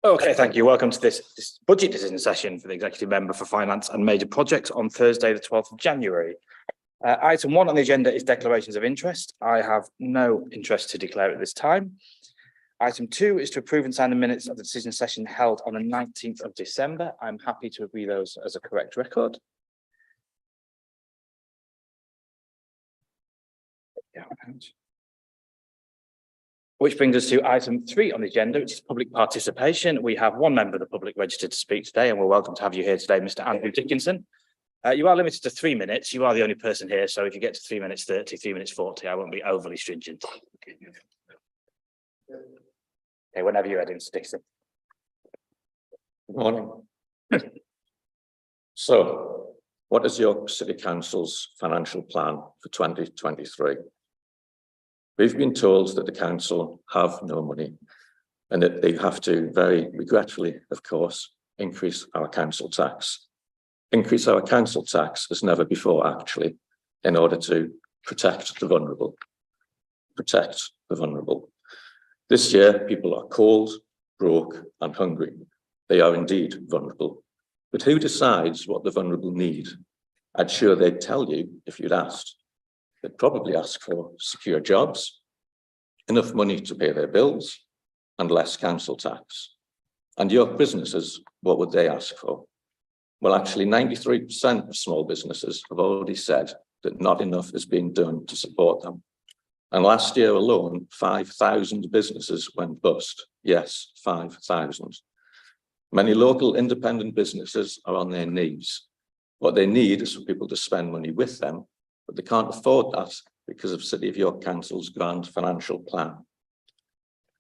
Okay, thank you. Welcome to this budget decision session for the Executive Member for Finance and Major Projects on Thursday, the 12th of January. Item 1 on the agenda is declarations of interest. I have no interest to declare at this time. Item 2 is to approve and sign the minutes of the decision session held on the 19th of December. I'm happy to agree those as a correct record. Which brings us to item 3 on the agenda, which is public participation. We have one member of the public registered to speak today, and we're welcome to have you here today, Mr. Andrew Dickinson. You are limited to 3 minutes. You are the only person here, so if you get to 3 minutes 30, 3 minutes 40, I won't be overly stringent. Okay, whenever you're ready, Mr. Dickinson. Good morning. So, what is York City Council's financial plan for 2023? We've been told that the council have no money and that they have to, very regretfully, of course, increase our council tax. Increase our council tax as never before, actually, in order to protect the vulnerable. Protect the vulnerable. This year, people are cold, broke, and hungry. They are indeed vulnerable. But who decides what the vulnerable need? I'm sure they'd tell you if you'd asked. They'd probably ask for secure jobs, enough money to pay their bills, and less council tax. And your businesses, what would they ask for? Well, actually, 93% of small businesses have already said that not enough is being done to support them. And last year alone, 5,000 businesses went bust. Yes, 5,000. Many local independent businesses are on their knees. What they need is for people to spend money with them, but they can't afford that because of City of York Council's grand financial plan.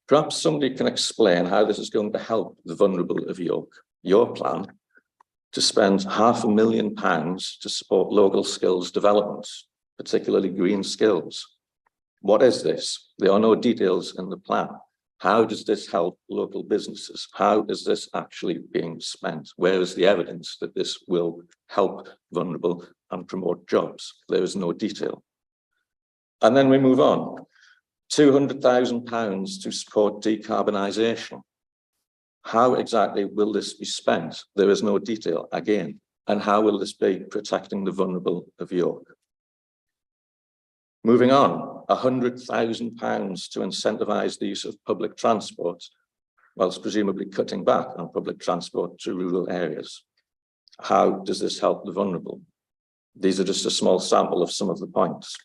Perhaps somebody can explain how this is going to help the vulnerable of York. Your plan to spend £500,000 to support local skills development, particularly green skills. What is this? There are no details in the plan. How does this help local businesses? How is this actually being spent? Where is the evidence that this will help vulnerable and promote jobs? There is no detail. And then we move on. £200,000 to support decarbonisation. How exactly will this be spent? There is no detail again. And how will this be protecting the vulnerable of York? Moving on, £100,000 to incentivise the use of public transport, whilst presumably cutting back on public transport to rural areas. How does this help the vulnerable? These are just a small sample of some of the points.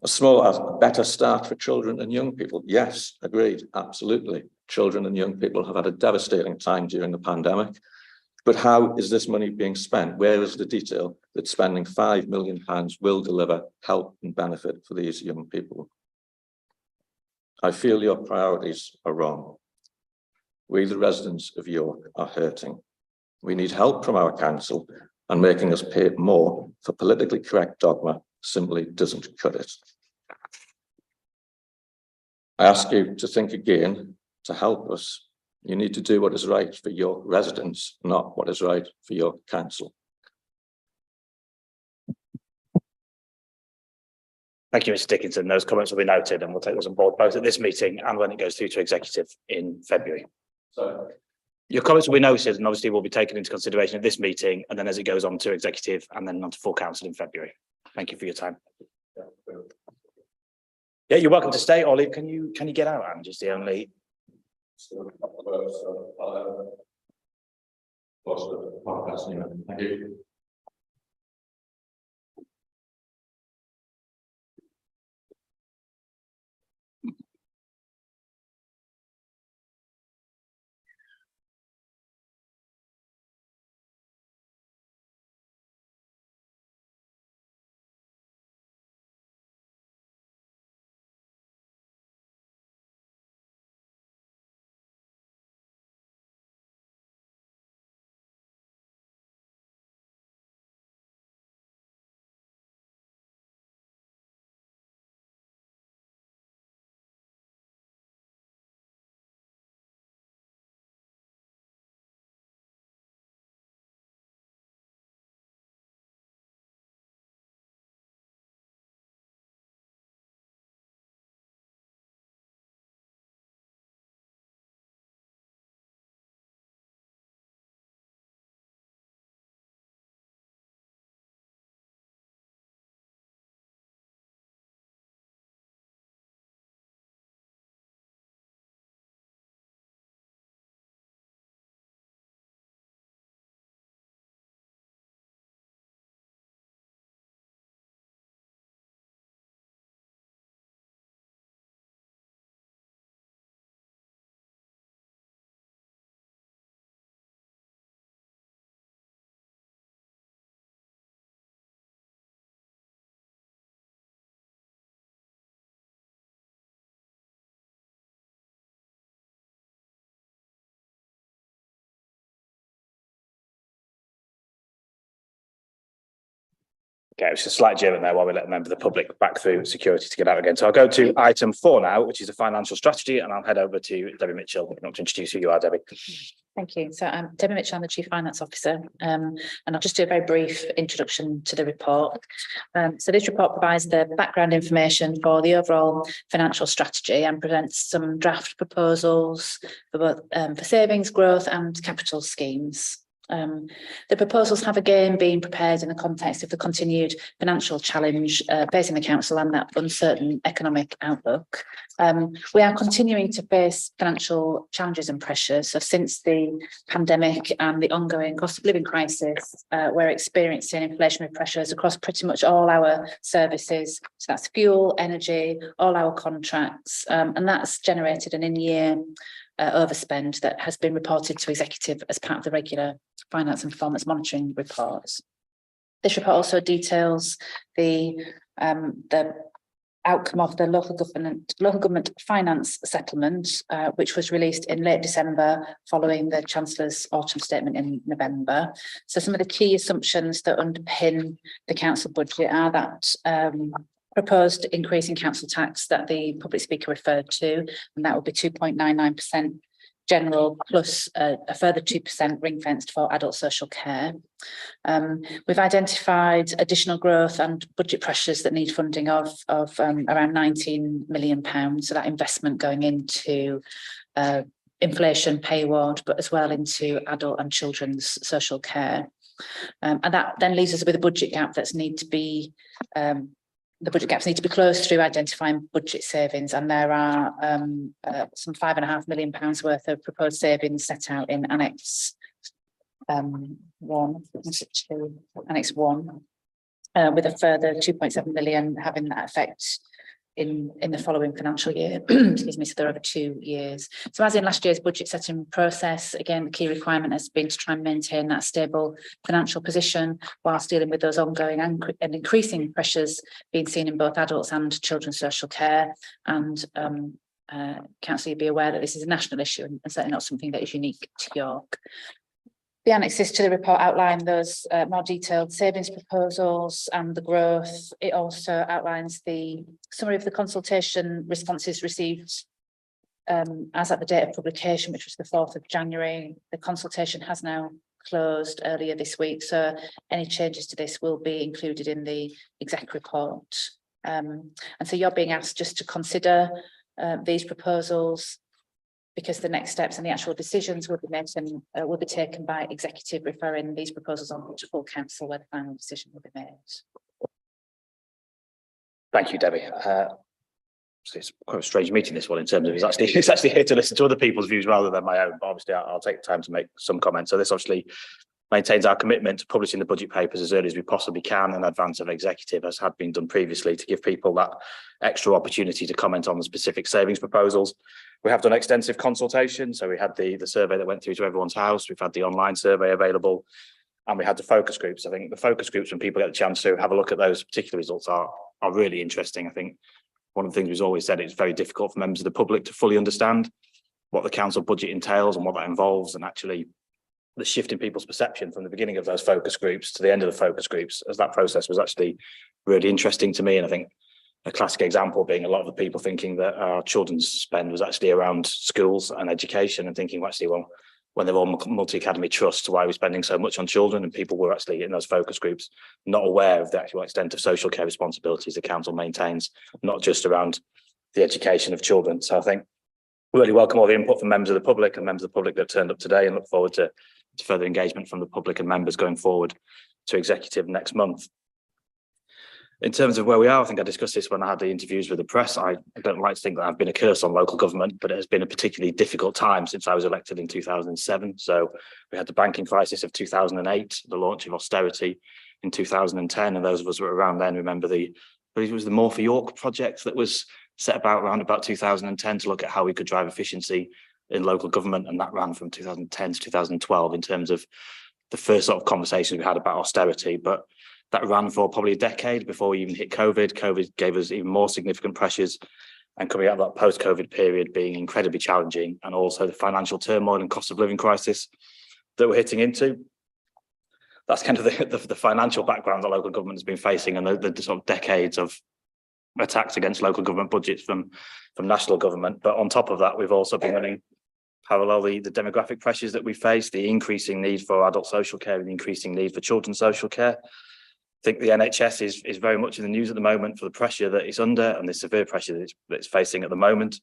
A better start for children and young people. Yes, agreed, absolutely. Children and young people have had a devastating time during the pandemic. But how is this money being spent? Where is the detail that spending £5 million will deliver help and benefit for these young people? I feel your priorities are wrong. We, the residents of York, are hurting. We need help from our council, and making us pay more for politically correct dogma simply doesn't cut it. I ask you to think again to help us. You need to do what is right for your residents, not what is right for your council. Thank you, Mr. Dickinson. Those comments will be noted, and we'll take those on board both at this meeting and when it goes through to executive in February. Sorry. Your comments will be noted and obviously will be taken into consideration at this meeting, and then as it goes on to executive and then on to full council in February. Thank you for your time. Yeah, you're welcome to stay or leave. Can you get out, Anne? Just the only. Thank you. Okay, it's a slight German there while we let a member of the public back through security to get out again. So I'll go to item 4 now, which is a financial strategy, and I'll head over to Debbie Mitchell. Not to introduce who you are, Debbie. Thank you. So I'm Debbie Mitchell, I'm the Chief Finance Officer, and I'll just do a very brief introduction to the report. So this report provides the background information for the overall financial strategy and presents some draft proposals for both for savings, growth and capital schemes. The proposals have again been prepared in the context of the continued financial challenge facing the council and that uncertain economic outlook. We are continuing to face financial challenges and pressures. So since the pandemic and the ongoing cost of living crisis, we're experiencing inflationary pressures across pretty much all our services. So that's fuel, energy, all our contracts, and that's generated an in-year overspend that has been reported to executive as part of the regular finance and performance monitoring reports. This report also details the outcome of the local government finance settlement, which was released in late December following the Chancellor's autumn statement in November. So some of the key assumptions that underpin the council budget are that proposed increase in council tax that the public speaker referred to, and that would be 2.99% general plus a further 2% ring-fenced for adult social care. We've identified additional growth and budget pressures that need funding of around £19 million. So that investment going into inflation pay award, but as well into adult and children's social care. And that then leaves us with a budget gap that's the budget gaps need to be closed through identifying budget savings, and there are some £5.5 million worth of proposed savings set out in Annex 1, with a further 2.7 million having that effect in the following financial year. Excuse me, so they're over 2 years. So as in last year's budget setting process, again, the key requirement has been to try and maintain that stable financial position whilst dealing with those ongoing and increasing pressures being seen in both adults and children's social care. And council, you'd be aware that this is a national issue and certainly not something that is unique to York. The annexes to the report outline those more detailed savings proposals and the growth. It also outlines the summary of the consultation responses received as at the date of publication, which was the 4th of January. The consultation has now closed earlier this week, so any changes to this will be included in the exec report. And so you're being asked just to consider these proposals, because the next steps and the actual decisions will be made and will be taken by executive, referring these proposals on to full council where the final decision will be made. Thank you, Debbie. It's quite a strange meeting, this one, in terms of it's actually here to listen to other people's views rather than my own. But obviously, I'll take the time to make some comments. So this obviously maintains our commitment to publishing the budget papers as early as we possibly can in advance of executive, as had been done previously, to give people that extra opportunity to comment on the specific savings proposals. We have done extensive consultation. So we had the survey that went through to everyone's house. We've had the online survey available, and we had the focus groups. I think the focus groups, when people get the chance to have a look at those particular results, are really interesting. I think one of the things we've always said, it's very difficult for members of the public to fully understand what the council budget entails and what that involves, and actually the shift in people's perception from the beginning of those focus groups to the end of the focus groups, as that process was actually really interesting to me. And I think a classic example being a lot of the people thinking that our children's spend was actually around schools and education, and thinking, well, actually, well, when they're all multi-academy trusts, why are we spending so much on children? And people were actually in those focus groups not aware of the actual extent of social care responsibilities the council maintains, not just around the education of children. So I think we really welcome all the input from members of the public and members of the public that turned up today, and look forward to further engagement from the public and members going forward to executive next month. In terms of where we are, I think I discussed this when I had the interviews with the press. I don't like to think that I've been a curse on local government, but it has been a particularly difficult time since I was elected in 2007. So we had the banking crisis of 2008, the launch of austerity in 2010. And those of us who were around then remember it was the More for York project that was set about around about 2010 to look at how we could drive efficiency in local government. And that ran from 2010 to 2012 in terms of the first sort of conversations we had about austerity. But that ran for probably a decade before we even hit COVID. COVID gave us even more significant pressures, and coming out of that post-COVID period being incredibly challenging, and also the financial turmoil and cost of living crisis that we're hitting into. that's kind of the financial background that local government has been facing, and the sort of decades of attacks against local government budgets from national government. But on top of that, we've also been running parallel the demographic pressures that we face, the increasing need for adult social care, and the increasing need for children's social care. I think the NHS is very much in the news at the moment for the pressure that it's under and the severe pressure that it's facing at the moment.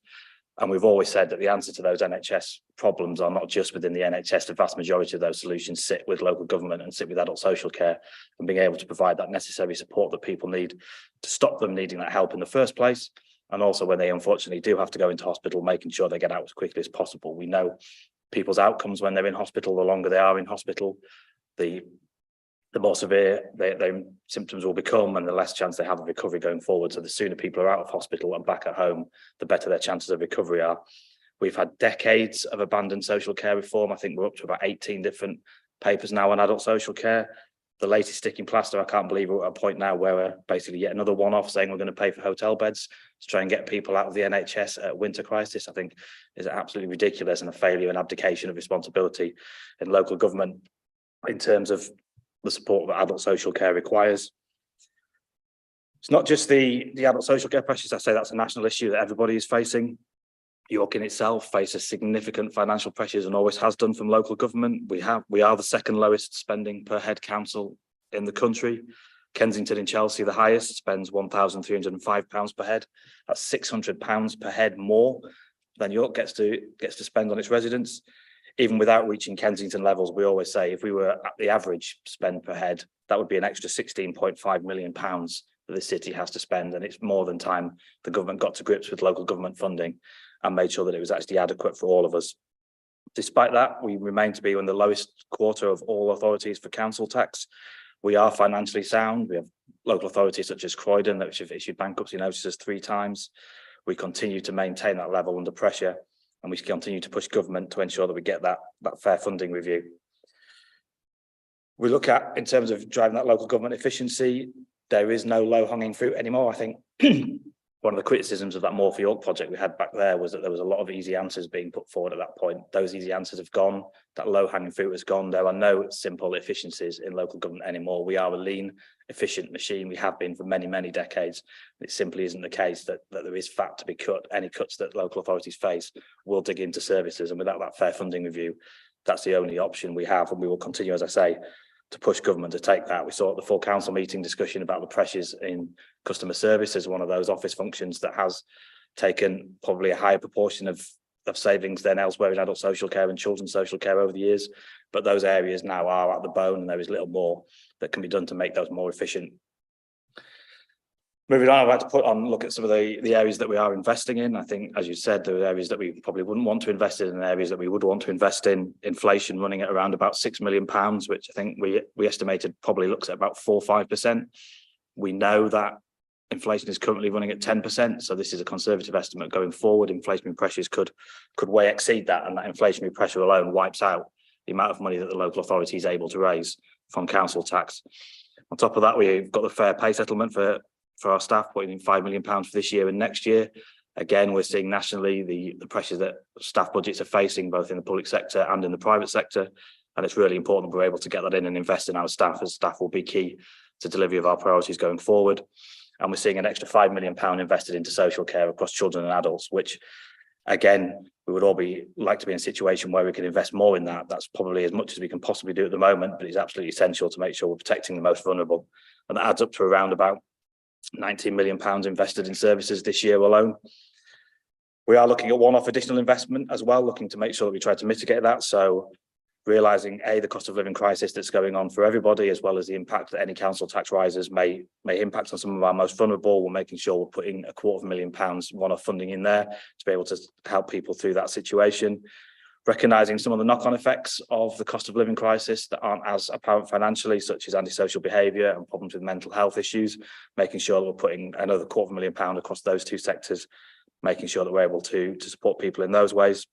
And we've always said that the answer to those NHS problems are not just within the NHS. The vast majority of those solutions sit with local government and sit with adult social care, and being able to provide that necessary support that people need to stop them needing that help in the first place. And also when they unfortunately do have to go into hospital, making sure they get out as quickly as possible. We know people's outcomes when they're in hospital, the longer they are in hospital, the more severe their symptoms will become, and the less chance they have of recovery going forward. So the sooner people are out of hospital and back at home, the better their chances of recovery are. We've had decades of abandoned social care reform. I think we're up to about 18 different papers now on adult social care. The latest sticking plaster, I can't believe we're at a point now where we're basically yet another one-off saying we're going to pay for hotel beds to try and get people out of the NHS at winter crisis. I think is absolutely ridiculous and a failure and abdication of responsibility in local government in terms of the support that adult social care requires. It's not just the adult social care pressures. I say that's a national issue that everybody is facing. York in itself faces significant financial pressures and always has done from local government. We are the second lowest spending per head council in the country. Kensington and Chelsea, the highest, spends £1,305 per head. That's £600 per head more than York gets to spend on its residents. Even without reaching Kensington levels, we always say if we were at the average spend per head, that would be an extra £16.5 million that the city has to spend. And it's more than time the government got to grips with local government funding and made sure that it was actually adequate for all of us. Despite that, we remain to be in the lowest quarter of all authorities for council tax. We are financially sound. We have local authorities such as Croydon, which have issued bankruptcy notices 3 times. We continue to maintain that level under pressure, and we continue to push government to ensure that we get that fair funding review. We look at, in terms of driving that local government efficiency, there is no low-hanging fruit anymore. I think one of the criticisms of that More for York project we had back there was that there was a lot of easy answers being put forward at that point. Those easy answers have gone. That low-hanging fruit has gone. There are no simple efficiencies in local government anymore. We are a lean, efficient machine. We have been for many, many decades. It simply isn't the case that there is fat to be cut. Any cuts that local authorities face will dig into services, and without that fair funding review, that's the only option we have, and we will continue, as I say, to push government to take that. We saw at the full council meeting discussion about the pressures in customer service as one of those office functions that has taken probably a higher proportion of savings than elsewhere in adult social care and children's social care over the years. But those areas now are at the bone, and there is little more that can be done to make those more efficient. Moving on, I'd like to look at some of the areas that we are investing in. I think, as you said, there are areas that we probably wouldn't want to invest in and areas that we would want to invest in. Inflation running at around about £6 million, which I think we estimated probably looks at about 4 or 5%. We know that inflation is currently running at 10%. So this is a conservative estimate going forward. Inflationary pressures could way exceed that, and that inflationary pressure alone wipes out the amount of money that the local authority is able to raise from council tax. On top of that, we've got the fair pay settlement for our staff, putting in £5 million for this year and next year. Again, we're seeing nationally the pressures that staff budgets are facing, both in the public sector and in the private sector. And it's really important we're able to get that in and invest in our staff, as staff will be key to delivery of our priorities going forward. And we're seeing an extra £5 million invested into social care across children and adults, which, again, we would all like to be in a situation where we can invest more in that. That's probably as much as we can possibly do at the moment, but it's absolutely essential to make sure we're protecting the most vulnerable. And that adds up to around about £19 million invested in services this year alone. We are looking at one-off additional investment as well, looking to make sure that we try to mitigate that. So realising the cost of living crisis that's going on for everybody, as well as the impact that any council tax rises may impact on some of our most vulnerable. We're making sure we're putting £250,000 one-off funding in there to be able to help people through that situation. Recognising some of the knock-on effects of the cost of living crisis that aren't as apparent financially, such as antisocial behaviour and problems with mental health issues, making sure that we're putting another £250,000 across those two sectors, making sure that we're able to support people in those ways.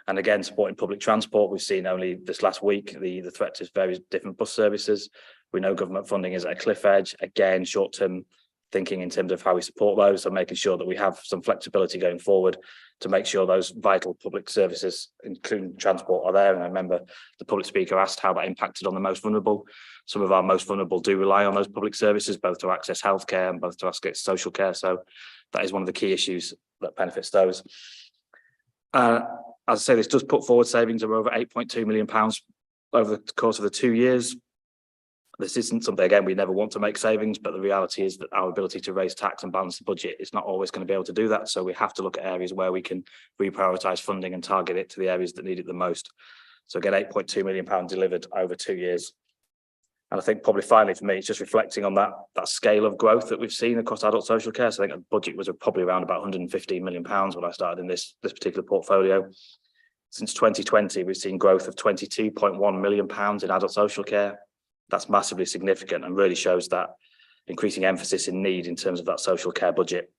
And again, supporting public transport. We've seen only this last week the threat to various different bus services. We know government funding is at a cliff edge. Again, short-term thinking in terms of how we support those and making sure that we have some flexibility going forward to make sure those vital public services, including transport, are there. And I remember the public speaker asked how that impacted on the most vulnerable. Some of our most vulnerable do rely on those public services, both to access healthcare and both to access social care. So that is one of the key issues that benefits those. As I say, this does put forward savings of over £8.2 million over the course of the 2 years. This isn't something, again, we never want to make savings, but the reality is that our ability to raise tax and balance the budget is not always going to be able to do that. So we have to look at areas where we can reprioritise funding and target it to the areas that need it the most. So again, £8.2 million delivered over 2 years. And I think probably finally for me, it's just reflecting on that scale of growth that we've seen across adult social care. So I think the budget was probably around about £115 million when I started in this particular portfolio. Since 2020, we've seen growth of £22.1 million in adult social care. That's massively significant and really shows that increasing emphasis in need in terms of that social care budget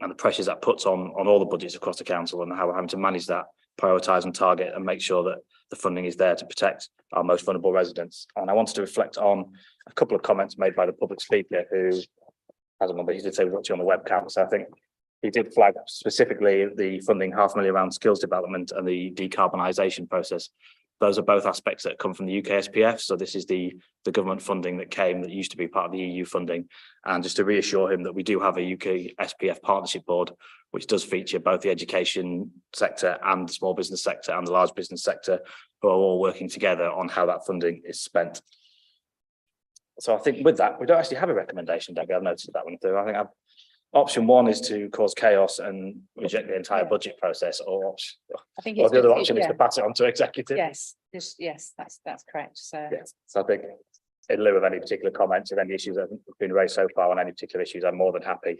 and the pressures that puts on all the budgets across the council and how we're having to manage that, prioritise and target and make sure that the funding is there to protect our most vulnerable residents. And I wanted to reflect on a couple of comments made by the public speaker who hasn't gone, but he did say we're watching on the webcam. So I think he did flag specifically the funding £500,000 around skills development and the decarbonisation process. Those are both aspects that come from the UK SPF. So this is the government funding that used to be part of the EU funding. And just to reassure him that we do have a UK SPF partnership board, which does feature both the education sector and the small business sector and the large business sector, who are all working together on how that funding is spent. So I think with that, we don't actually have a recommendation, Debbie. I've noticed that one through. I think option one is to cause chaos and reject the entire budget process, or the other option is to pass it on to executive. Yes, that's correct. So yes, so I think in lieu of any particular comments or any issues that have been raised so far on any particular issues, I'm more than happy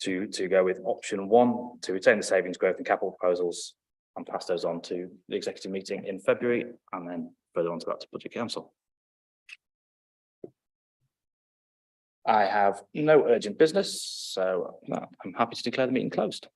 to go with option one, to retain the savings, growth and capital proposals and pass those on to the executive meeting in February and then further on to that to Budget Council. I have no urgent business, so I'm happy to declare the meeting closed.